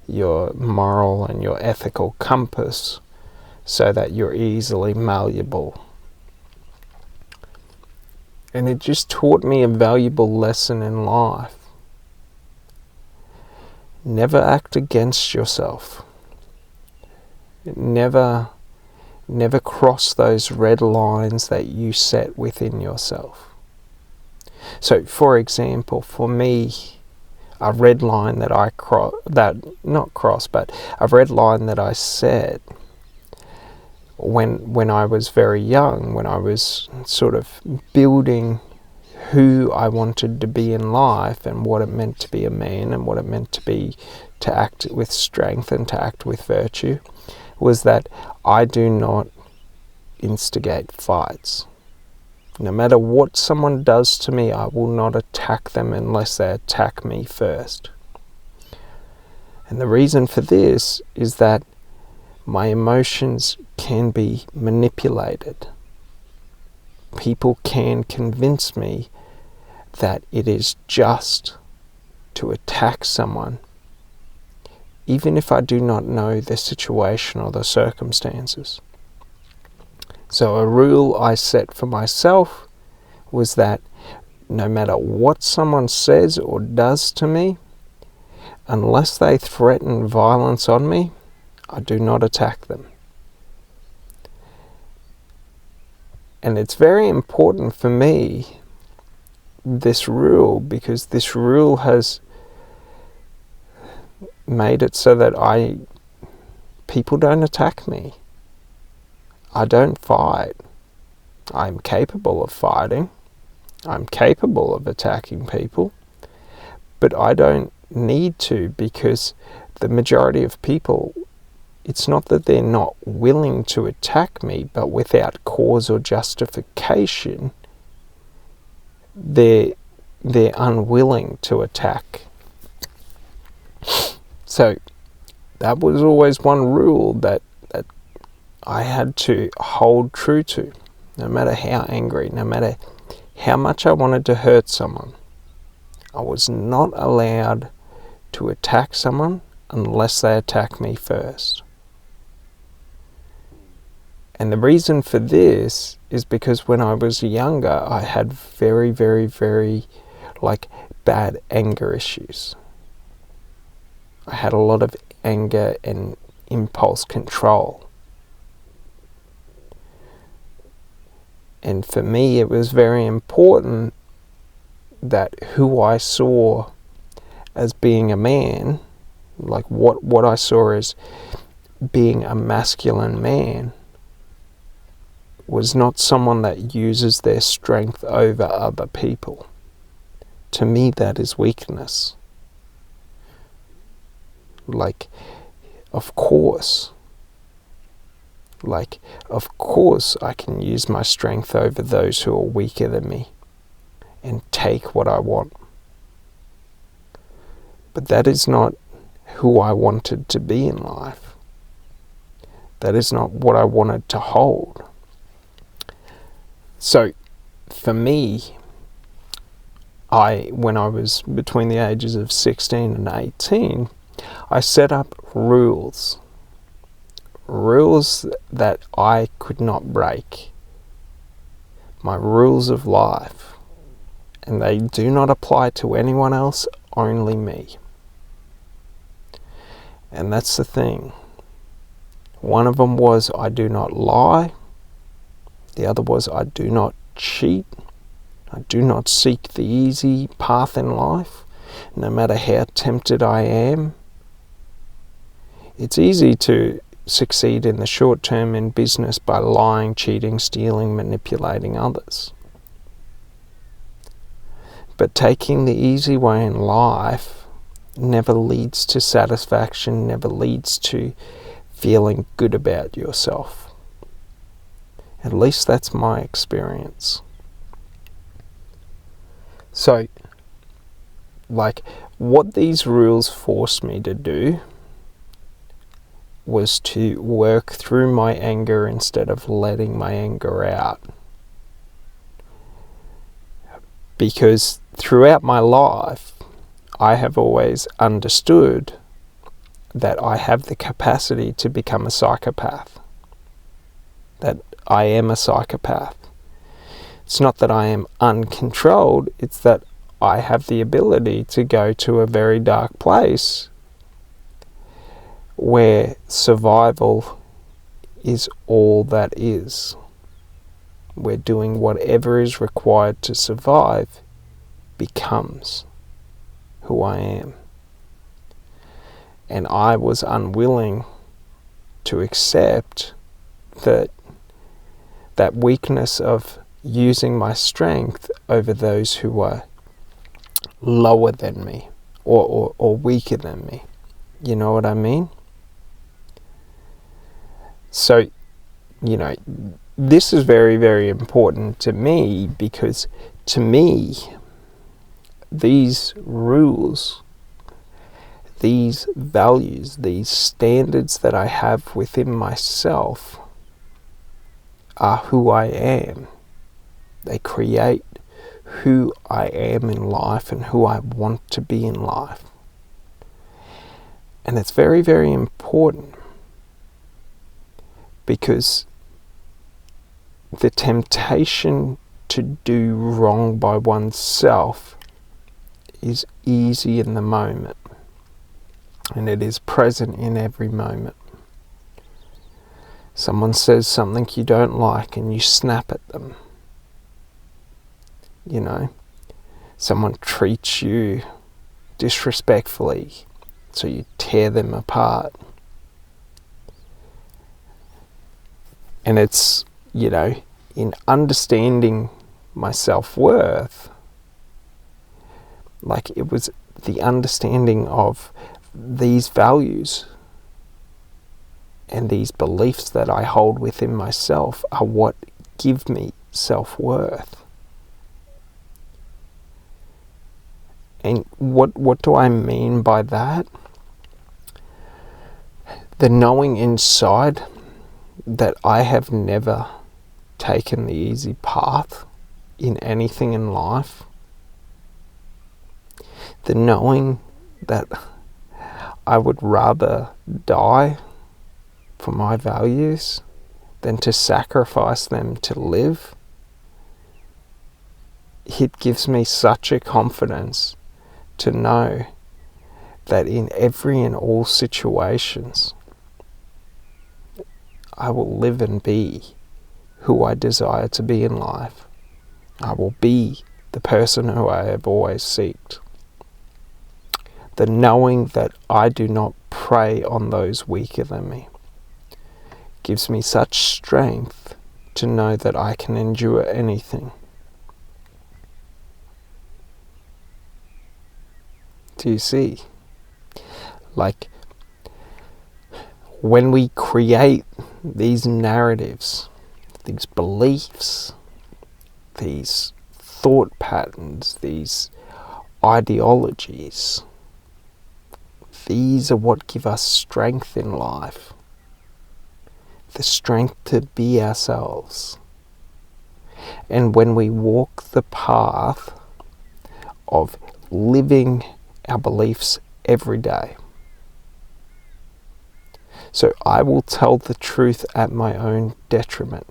your moral and your ethical compass so that you're easily malleable. And it just taught me a valuable lesson in life. Never act against yourself. Never cross those red lines that you set within yourself. So, for example, for me, a red line that I a red line that I set when I was very young, when I was sort of building who I wanted to be in life and what it meant to be a man and what it meant to be to act with strength and to act with virtue, was that I do not instigate fights. No matter what someone does to me, I will not attack them unless they attack me first. And the reason for this is that my emotions can be manipulated. People can convince me that it is just to attack someone, even if I do not know the situation or the circumstances. So a rule I set for myself was that no matter what someone says or does to me, unless they threaten violence on me, I do not attack them. And it's very important for me, this rule, because this rule has made it so that people don't attack me. I don't fight. I'm capable of fighting. I'm capable of attacking people. But I don't need to, because the majority of people, it's not that they're not willing to attack me, but without cause or justification, they're unwilling to attack. So that was always one rule that I had to hold true to, no matter how angry, no matter how much I wanted to hurt someone. I was not allowed to attack someone unless they attack me first. And the reason for this is because when I was younger, I had very, very, very bad anger issues. I had a lot of anger and impulse control. And for me, it was very important that who I saw as being a man, like what I saw as being a masculine man, was not someone that uses their strength over other people. To me, that is weakness. Of course I can use my strength over those who are weaker than me and take what I want. But that is not who I wanted to be in life. That is not what I wanted to hold. So, for me, when I was between the ages of 16 and 18, I set up rules that I could not break. My rules of life. And they do not apply to anyone else, only me. And that's the thing. One of them was I do not lie. The other was I do not cheat. I do not seek the easy path in life, no matter how tempted I am. It's easy to succeed in the short term in business by lying, cheating, stealing, manipulating others. But taking the easy way in life never leads to satisfaction, never leads to feeling good about yourself. At least that's my experience. So, what these rules forced me to do was to work through my anger instead of letting my anger out. Because throughout my life, I have always understood that I have the capacity to become a psychopath, that I am a psychopath. It's not that I am uncontrolled, it's that I have the ability to go to a very dark place where survival is all that is. Where doing whatever is required to survive becomes who I am. And I was unwilling to accept that weakness of using my strength over those who were lower than me or weaker than me. You know what I mean? So, this is very, very important to me, because to me, these rules, these values, these standards that I have within myself are who I am. They create who I am in life and who I want to be in life. And it's very, very important, because the temptation to do wrong by oneself is easy in the moment, and it is present in every moment. Someone says something you don't like and you snap at them. Someone treats you disrespectfully, so you tear them apart. And it's, in understanding my self-worth, like it was the understanding of these values and these beliefs that I hold within myself are what give me self-worth. And what do I mean by that? The knowing inside that I have never taken the easy path in anything in life. The knowing that I would rather die for my values than to sacrifice them to live. It gives me such a confidence to know that in every and all situations, I will live and be who I desire to be in life. I will be the person who I have always sought. The knowing that I do not prey on those weaker than me gives me such strength to know that I can endure anything. Do you see? Like, when we create these narratives, these beliefs, these thought patterns, these ideologies, these are what give us strength in life. The strength to be ourselves. And when we walk the path of living our beliefs every day. So I will tell the truth at my own detriment.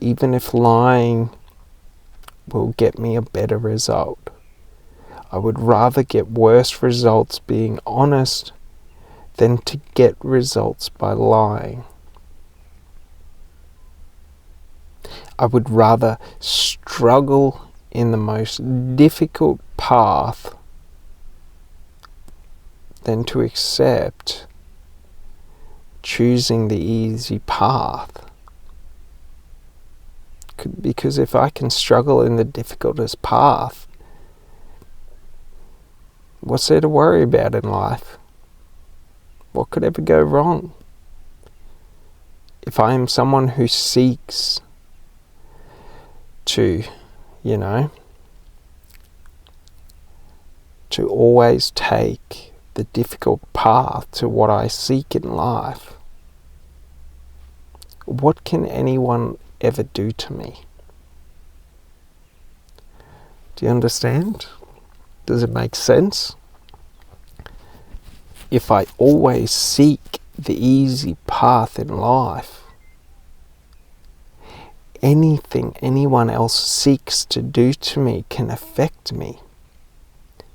Even if lying will get me a better result. I would rather get worse results being honest than to get results by lying. I would rather struggle in the most difficult path than to accept choosing the easy path. Because if I can struggle in the difficultest path, what's there to worry about in life? What could ever go wrong? If I am someone who seeks to, to always take the difficult path to what I seek in life, what can anyone ever do to me? Do you understand? Does it make sense? if I always seek the easy path in life, anything anyone else seeks to do to me can affect me,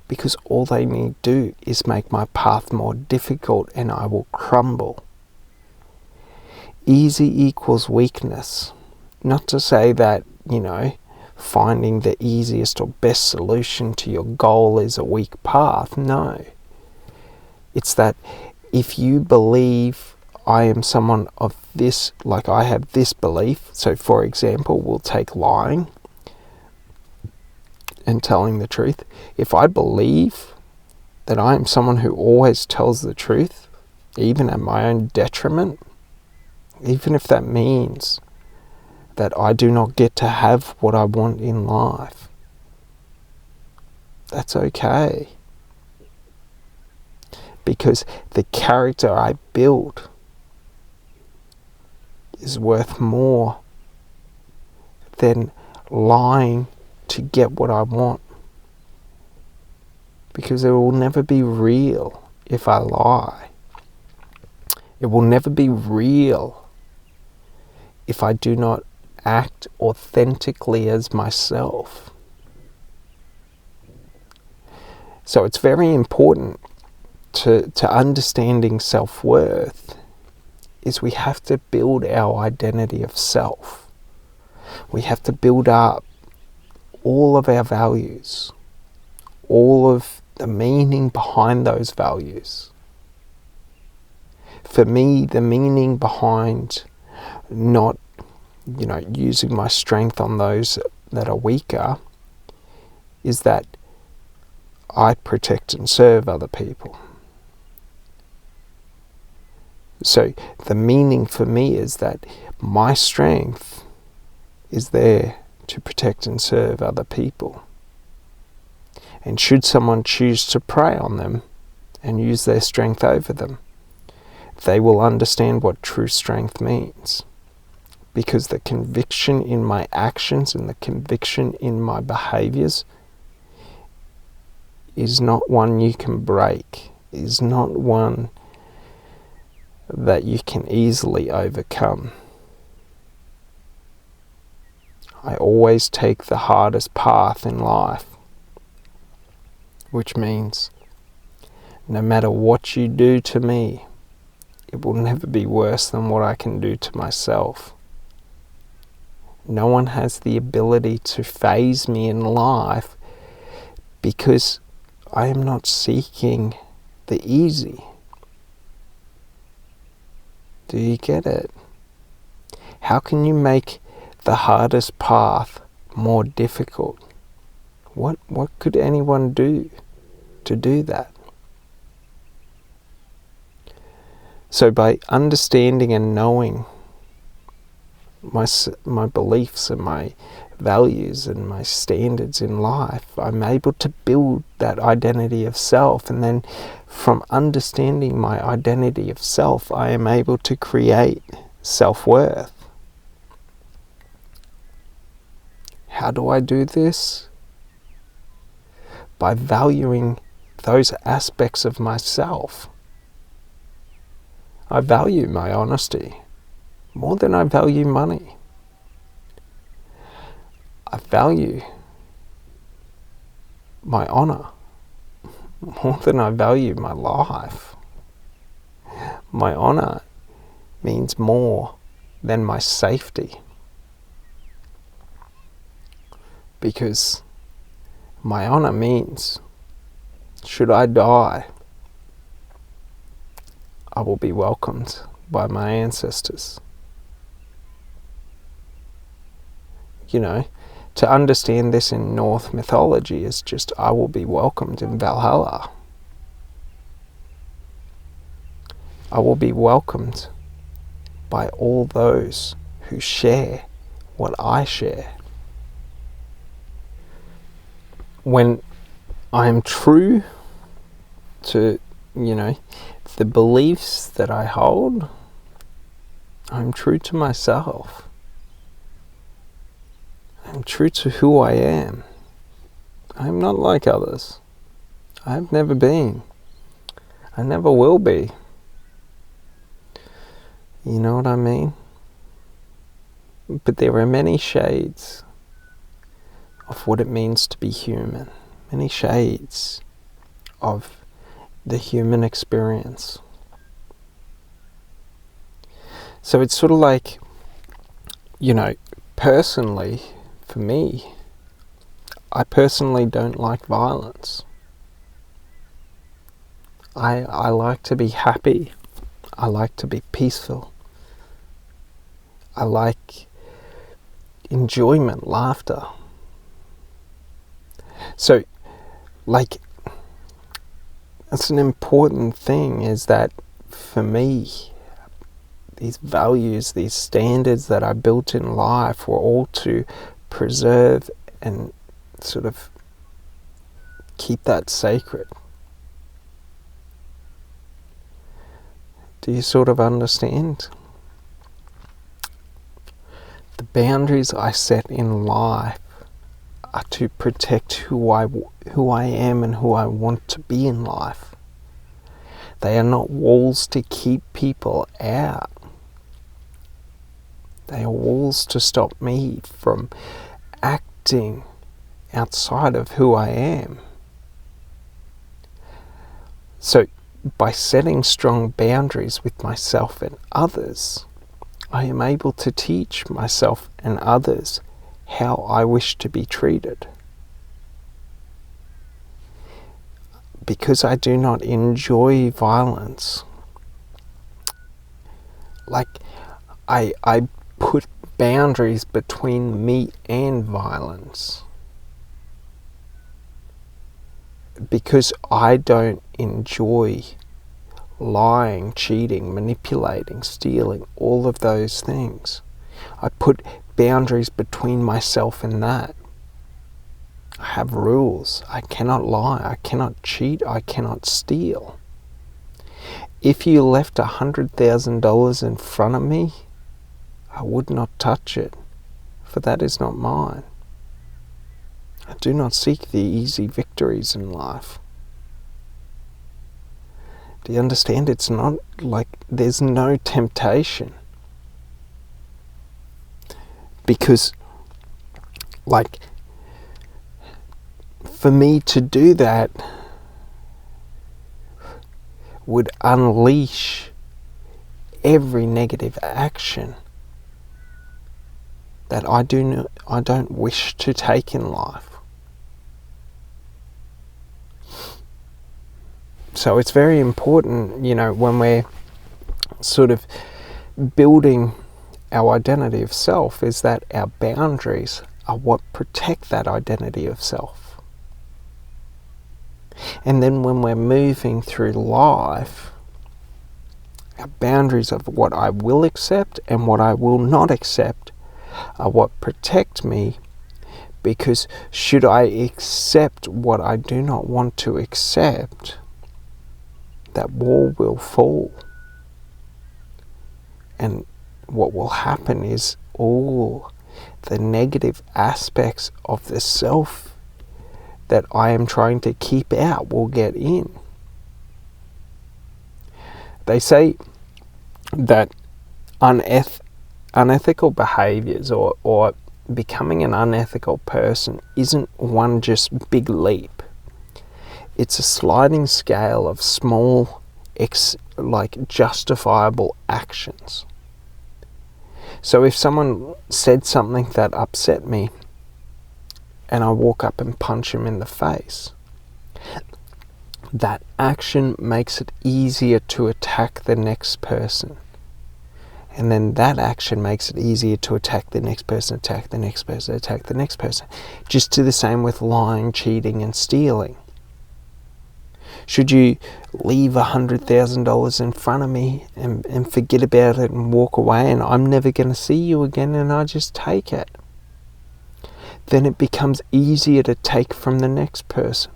because all they need to do is make my path more difficult and I will crumble. Easy equals weakness. Not to say that, finding the easiest or best solution to your goal is a weak path. No. It's that if you believe I am someone of this, like I have this belief, so for example, we'll take lying and telling the truth. If I believe that I am someone who always tells the truth, even at my own detriment, even if that means that I do not get to have what I want in life, that's okay. Because the character I build is worth more than lying to get what I want. Because it will never be real if I lie. It will never be real if I do not act authentically as myself. So it's very important to understanding self-worth is we have to build our identity of self. We have to build up all of our values, all of the meaning behind those values. For me, the meaning behind not, using my strength on those that are weaker is that I protect and serve other people. So the meaning for me is that my strength is there to protect and serve other people. And should someone choose to prey on them and use their strength over them, they will understand what true strength means. Because the conviction in my actions and the conviction in my behaviors is not one you can break, is not one that you can easily overcome. I always take the hardest path in life, which means no matter what you do to me, it will never be worse than what I can do to myself. No one has the ability to faze me in life because I am not seeking the easy. Do you get it? How can you make the hardest path more difficult? What could anyone do to do that? So by understanding and knowing my beliefs and my values and my standards in life, I'm able to build that identity of self, and then from understanding my identity of self, I am able to create self-worth. How do I do this? By valuing those aspects of myself. I value my honesty more than I value money. I value my honor more than I value my life. My honor means more than my safety. Because my honor means, should I die, I will be welcomed by my ancestors. To understand this in Norse mythology is just, I will be welcomed in Valhalla. I will be welcomed by all those who share what I share. When I am true to, the beliefs that I hold, I'm true to myself. I'm true to who I am. I'm not like others. I've never been. I never will be. You know what I mean? But there are many shades of what it means to be human. Many shades of the human experience. So it's sort of like, personally, for me, I personally don't like violence. I like to be happy. I like to be peaceful. I like enjoyment, laughter. So, that's an important thing, is that for me, these values, these standards that I built in life were all to preserve and sort of keep that sacred. Do you sort of understand? The boundaries I set in life are to protect who I am and who I want to be in life. They are not walls to keep people out. They are walls to stop me from acting outside of who I am. So, by setting strong boundaries with myself and others, I am able to teach myself and others how I wish to be treated. Because I do not enjoy violence, I put boundaries between me and violence. Because I don't enjoy lying, cheating, manipulating, stealing, all of those things. I put boundaries between myself and that. I have rules. I cannot lie. I cannot cheat. I cannot steal. If you left $100,000 in front of me, I would not touch it, for that is not mine. I do not seek the easy victories in life. Do you understand? It's not like there's no temptation. Because, for me to do that would unleash every negative action that I don't wish to take in life. So it's very important, when we're sort of building our identity of self, is that our boundaries are what protect that identity of self. And then when we're moving through life, our boundaries of what I will accept and what I will not accept are what protect me, because should I accept what I do not want to accept, that wall will fall. And what will happen is all the negative aspects of the self that I am trying to keep out will get in. They say that unethical behaviors or becoming an unethical person isn't one just big leap. It's a sliding scale of small, justifiable actions. So if someone said something that upset me, and I walk up and punch him in the face, that action makes it easier to attack the next person. And then that action makes it easier to attack the next person, attack the next person, attack the next person. Just do the same with lying, cheating, and stealing. Should you leave $100,000 in front of me and forget about it and walk away, and I'm never going to see you again, and I just take it, then it becomes easier to take from the next person,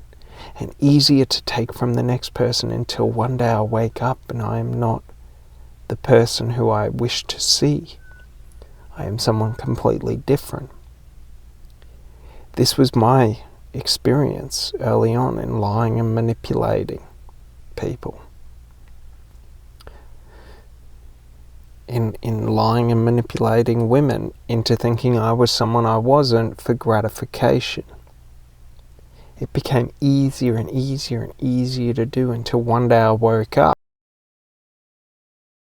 and easier to take from the next person, until one day I wake up and I am not the person who I wish to see. I am someone completely different. This was my experience early on in lying and manipulating people. in lying and manipulating women into thinking I was someone I wasn't for gratification. It became easier and easier and easier to do until one day I woke up